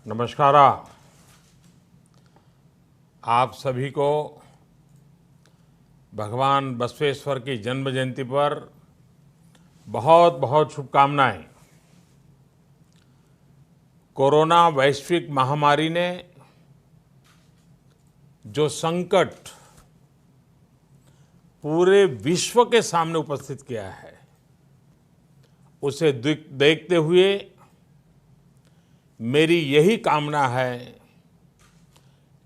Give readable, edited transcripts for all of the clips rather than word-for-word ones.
नमस्कार। आप सभी को भगवान बसवेश्वर की जन्म जयंती पर बहुत बहुत शुभकामनाएं। कोरोना वैश्विक महामारी ने जो संकट पूरे विश्व के सामने उपस्थित किया है, उसे देखते हुए मेरी यही कामना है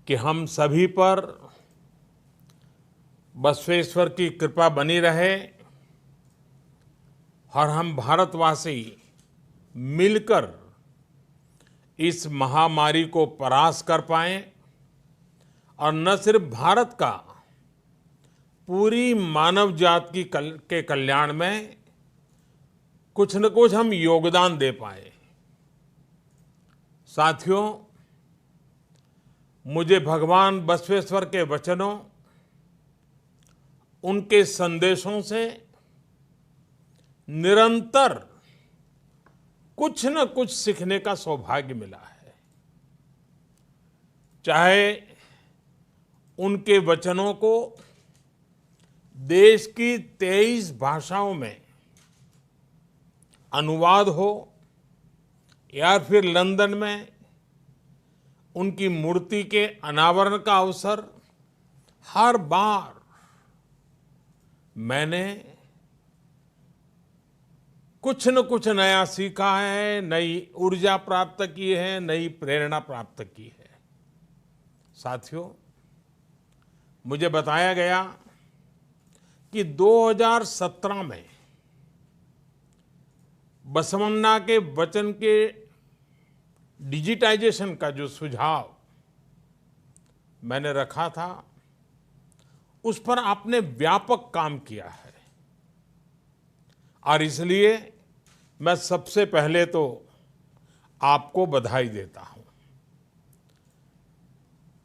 कि हम सभी पर बसवेश्वर की कृपा बनी रहे और हम भारतवासी मिलकर इस महामारी को परास्त कर पाएं और न सिर्फ भारत का, पूरी मानव जाति के कल्याण में कुछ न कुछ हम योगदान दे पाए। साथियों, मुझे भगवान बसवेश्वर के वचनों, उनके संदेशों से निरंतर कुछ न कुछ सीखने का सौभाग्य मिला है। चाहे उनके वचनों को देश की 23 भाषाओं में अनुवाद हो या फिर लंदन में उनकी मूर्ति के अनावरण का अवसर, हर बार मैंने कुछ न कुछ नया सीखा है, नई ऊर्जा प्राप्त की है, नई प्रेरणा प्राप्त की है। साथियों, मुझे बताया गया कि 2017 में बसवन्ना के वचन के डिजिटाइजेशन का जो सुझाव मैंने रखा था, उस पर आपने व्यापक काम किया है और इसलिए मैं सबसे पहले तो आपको बधाई देता हूं।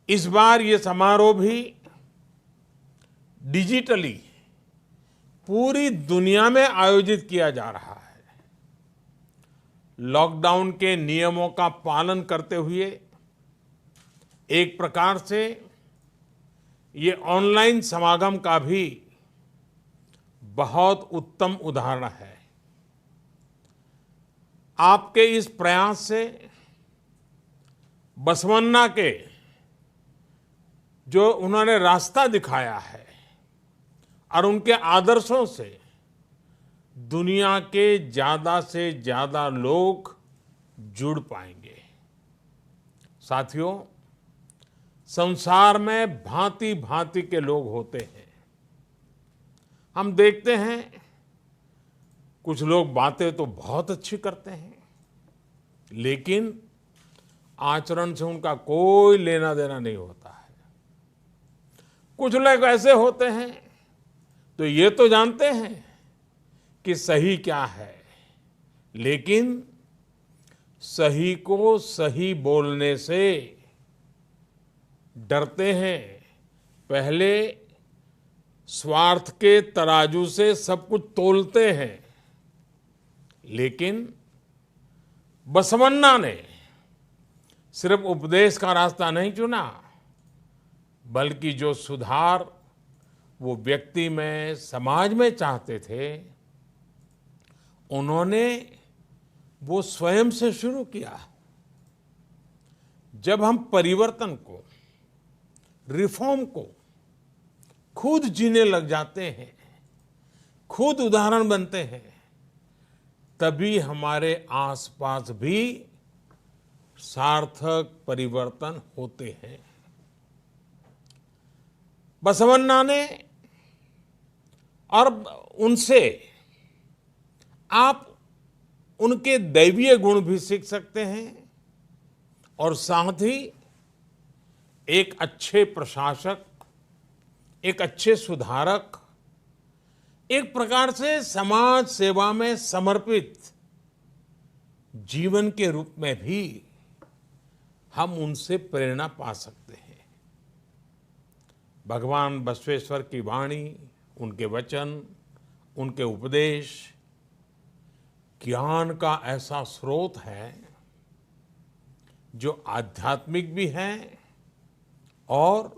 इस बार ये समारोह भी डिजिटली पूरी दुनिया में आयोजित किया जा रहा है। लॉकडाउन के नियमों का पालन करते हुए एक प्रकार से ये ऑनलाइन समागम का भी बहुत उत्तम उदाहरण है। आपके इस प्रयास से बसवन्ना के जो उन्होंने रास्ता दिखाया है और उनके आदर्शों से दुनिया के ज्यादा से ज्यादा लोग जुड़ पाएंगे। साथियों, संसार में भांति भांति के लोग होते हैं। हम देखते हैं कुछ लोग बातें तो बहुत अच्छी करते हैं, लेकिन आचरण से उनका कोई लेना देना नहीं होता है। कुछ लोग ऐसे होते हैं तो ये तो जानते हैं कि सही क्या है, लेकिन सही को सही बोलने से डरते हैं। पहले स्वार्थ के तराजू से सब कुछ तोलते हैं। लेकिन बसवन्ना ने सिर्फ उपदेश का रास्ता नहीं चुना, बल्कि जो सुधार वो व्यक्ति में, समाज में चाहते थे, उन्होंने वो स्वयं से शुरू किया। जब हम परिवर्तन को, रिफॉर्म को खुद जीने लग जाते हैं, खुद उदाहरण बनते हैं, तभी हमारे आसपास भी सार्थक परिवर्तन होते हैं। बसवन्ना ने और उनसे आप उनके दैवीय गुण भी सीख सकते हैं और साथ ही एक अच्छे प्रशासक, एक अच्छे सुधारक, एक प्रकार से समाज सेवा में समर्पित जीवन के रूप में भी हम उनसे प्रेरणा पा सकते हैं। भगवान बसवेश्वर की वाणी, उनके वचन, उनके उपदेश ज्ञान का ऐसा स्रोत है जो आध्यात्मिक भी हैं और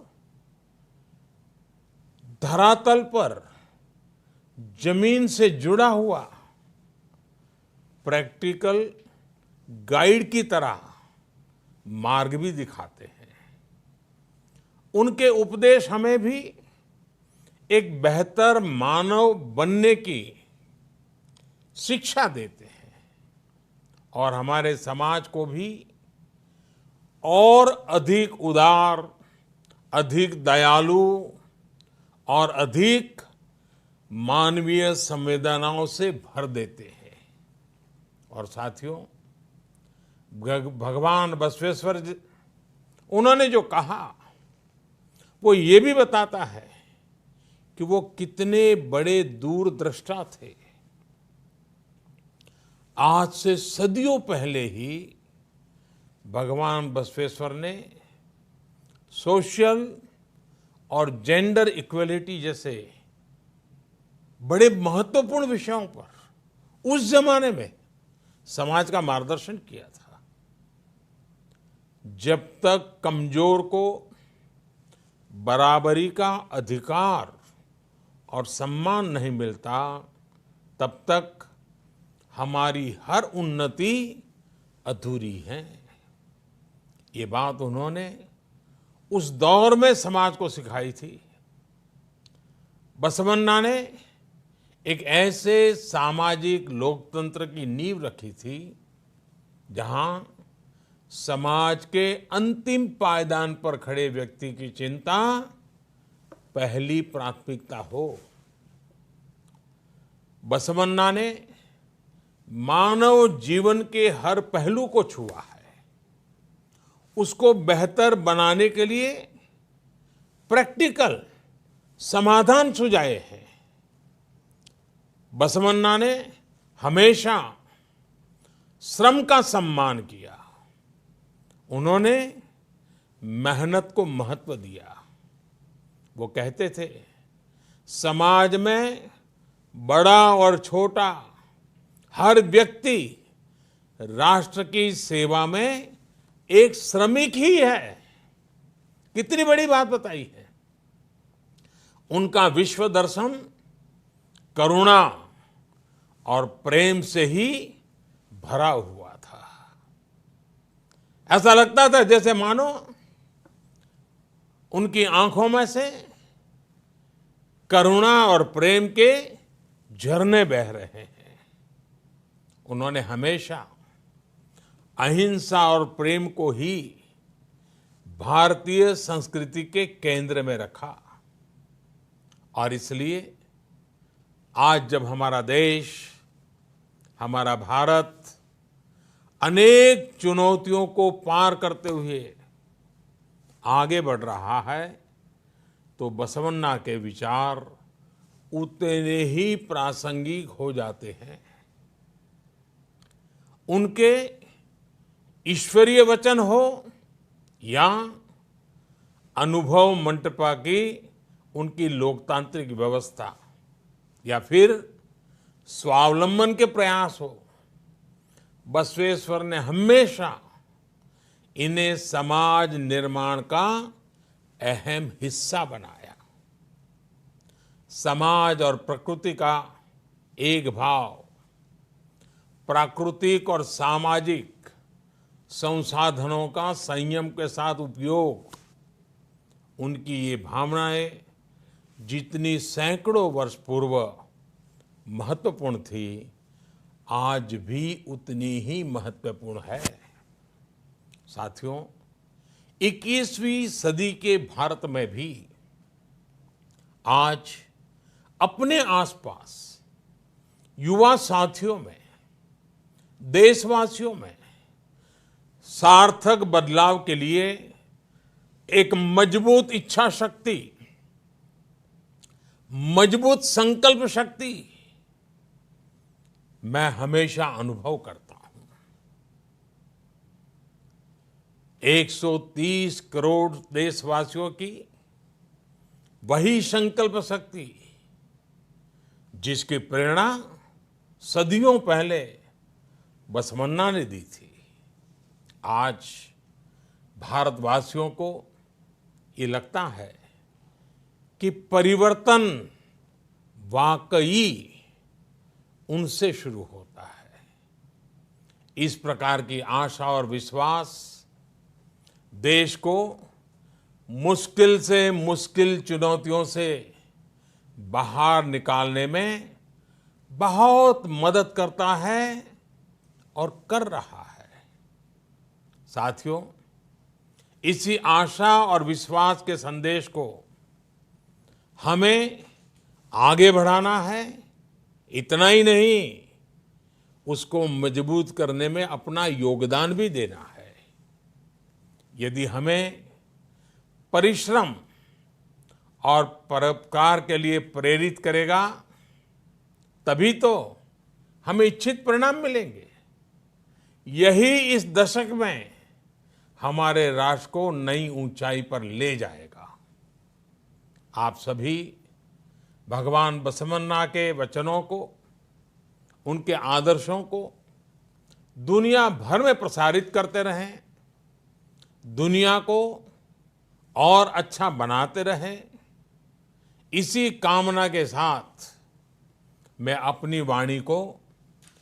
धरातल पर जमीन से जुड़ा हुआ प्रैक्टिकल गाइड की तरह मार्ग भी दिखाते हैं। उनके उपदेश हमें भी एक बेहतर मानव बनने की शिक्षा देते हैं और हमारे समाज को भी और अधिक उदार, अधिक दयालु और अधिक मानवीय संवेदनाओं से भर देते हैं। और साथियों, भगवान बसवेश्वर जी, उन्होंने जो कहा वो ये भी बताता है कि वो कितने बड़े दूरदृष्टा थे। आज से सदियों पहले ही भगवान बसवेश्वर ने सोशल और जेंडर इक्वलिटी जैसे बड़े महत्वपूर्ण विषयों पर उस जमाने में समाज का मार्गदर्शन किया था। जब तक कमजोर को बराबरी का अधिकार और सम्मान नहीं मिलता, तब तक हमारी हर उन्नति अधूरी है। ये बात उन्होंने उस दौर में समाज को सिखाई थी। बसवन्ना ने एक ऐसे सामाजिक लोकतंत्र की नींव रखी थी जहां समाज के अंतिम पायदान पर खड़े व्यक्ति की चिंता पहली प्राथमिकता हो। बसवन्ना ने मानव जीवन के हर पहलू को छुआ है, उसको बेहतर बनाने के लिए प्रैक्टिकल समाधान सुझाए हैं। बसवन्ना ने हमेशा श्रम का सम्मान किया। उन्होंने मेहनत को महत्व दिया। वो कहते थे, समाज में बड़ा और छोटा हर व्यक्ति राष्ट्र की सेवा में एक श्रमिक ही है। कितनी बड़ी बात बताई है। उनका विश्व दर्शन करुणा और प्रेम से ही भरा हुआ था। ऐसा लगता था जैसे मानो उनकी आंखों में से करुणा और प्रेम के झरने बह रहे हैं। उन्होंने हमेशा अहिंसा और प्रेम को ही भारतीय संस्कृति के केंद्र में रखा। और इसलिए आज जब हमारा देश, हमारा भारत अनेक चुनौतियों को पार करते हुए आगे बढ़ रहा है, तो बसवन्ना के विचार उतने ही प्रासंगिक हो जाते हैं। उनके ईश्वरीय वचन हो या अनुभव मंटपा की उनकी लोकतांत्रिक व्यवस्था या फिर स्वावलंबन के प्रयास हो, बसवेश्वर ने हमेशा इन्हें समाज निर्माण का अहम हिस्सा बनाया। समाज और प्रकृति का एक भाव, प्राकृतिक और सामाजिक संसाधनों का संयम के साथ उपयोग, उनकी ये भावनाएं जितनी सैकड़ों वर्ष पूर्व महत्वपूर्ण थी, आज भी उतनी ही महत्वपूर्ण है। साथियों, 21वीं सदी के भारत में भी आज अपने आसपास युवा साथियों में, देशवासियों में सार्थक बदलाव के लिए एक मजबूत इच्छा शक्ति, मजबूत संकल्प शक्ति मैं हमेशा अनुभव करता हूं। 130 करोड़ देशवासियों की वही संकल्प शक्ति जिसकी प्रेरणा सदियों पहले बसवन्ना ने दी थी, आज भारतवासियों को ये लगता है कि परिवर्तन वाकई उनसे शुरू होता है। इस प्रकार की आशा और विश्वास देश को मुश्किल से मुश्किल चुनौतियों से बाहर निकालने में बहुत मदद करता है और कर रहा है। साथियों, इसी आशा और विश्वास के संदेश को हमें आगे बढ़ाना है। इतना ही नहीं, उसको मजबूत करने में अपना योगदान भी देना है। यदि हमें परिश्रम और परोपकार के लिए प्रेरित करेगा, तभी तो हमें इच्छित परिणाम मिलेंगे। यही इस दशक में हमारे राष्ट्र को नई ऊंचाई पर ले जाएगा। आप सभी भगवान बसवन्ना के वचनों को, उनके आदर्शों को दुनिया भर में प्रसारित करते रहें, दुनिया को और अच्छा बनाते रहें। इसी कामना के साथ मैं अपनी वाणी को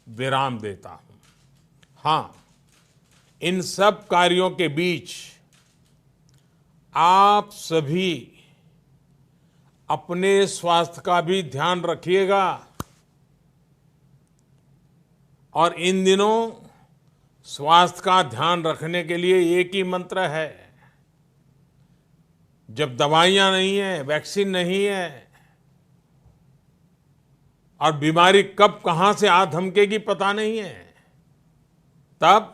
विराम देता हूं। हाँ, इन सब कार्यों के बीच आप सभी अपने स्वास्थ्य का भी ध्यान रखिएगा। और इन दिनों स्वास्थ्य का ध्यान रखने के लिए एक ही मंत्र है। जब दवाइयां नहीं है, वैक्सीन नहीं है और बीमारी कब कहां से आ धमकेगी पता नहीं है, तब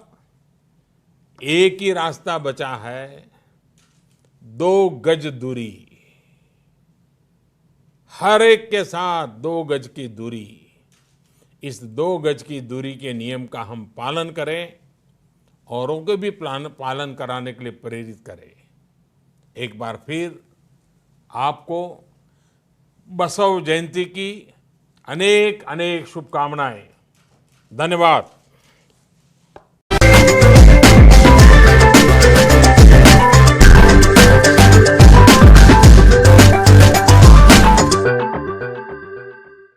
एक ही रास्ता बचा है, 2 गज दूरी। हर एक के साथ 2 गज की दूरी। इस 2 गज की दूरी के नियम का हम पालन करें, औरों को भी पालन कराने के लिए प्रेरित करें। एक बार फिर आपको बसव जयंती की अनेक अनेक शुभकामनाएं। धन्यवाद।